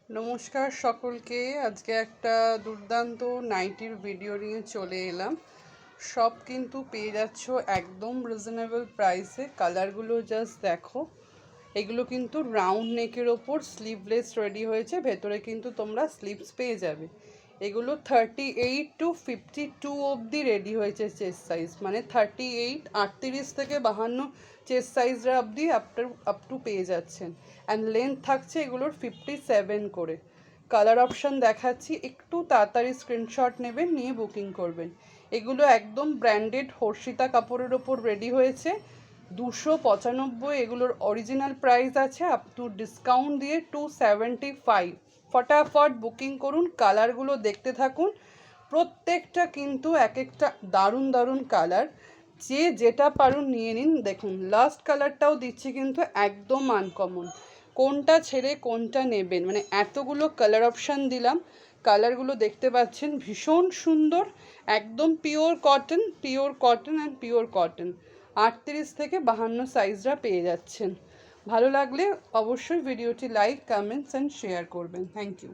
নমস্কার সকলকে। আজকে একটা দুর্দান্ত নাইটির ভিডিও নিয়ে চলে এলাম। সব কিন্তু পেয়ে যাচ্ছ একদম রিজনেবল প্রাইসে। কালারগুলো জাস্ট দেখো। এগুলো কিন্তু রাউন্ড নেকের ওপর স্লিভলেস রেডি হয়েছে, ভেতরে কিন্তু তোমরা স্লিভস পেয়ে যাবে। এগুলো 38 to 52 অবধি রেডি হয়েছে চেস্ট সাইজ, মানে 38 38 থেকে 52 চেস্ট সাইজরা অবধি আপ টু পেয়ে যাচ্ছেন। অ্যান্ড লেন্থ থাকছে এগুলোর 57 করে। কালার অপশান দেখাচ্ছি, একটু তাড়াতাড়ি স্ক্রিনশট নেবেন, নিয়ে বুকিং করবেন। এগুলো একদম ব্র্যান্ডেড হর্ষিতা কাপড়ের ওপর রেডি হয়েছে। 295 এগুলোর অরিজিনাল প্রাইস আছে, আপ টু ডিসকাউন্ট দিয়ে 275। ফটাফট বুকিং করুন, কালারগুলো দেখতে থাকুন। প্রত্যেকটা কিন্তু এক একটা দারুণ দারুণ কালার, যে যেটা পারুন নিয়ে নিন। দেখুন লাস্ট কালারটাও দিচ্ছি কিন্তু একদম আনকমন। কোনটা ছেড়ে কোনটা নেবেন, মানে এতগুলো কালার অপশান দিলাম। কালারগুলো দেখতে পাচ্ছেন ভীষণ সুন্দর, একদম pure cotton and pure cotton. 38 থেকে 52 সাইজরা পেয়ে যাচ্ছেন। ভালো লাগলে অবশ্যই ভিডিওটি লাইক, কমেন্টস অ্যান্ড শেয়ার করবেন। Thank you.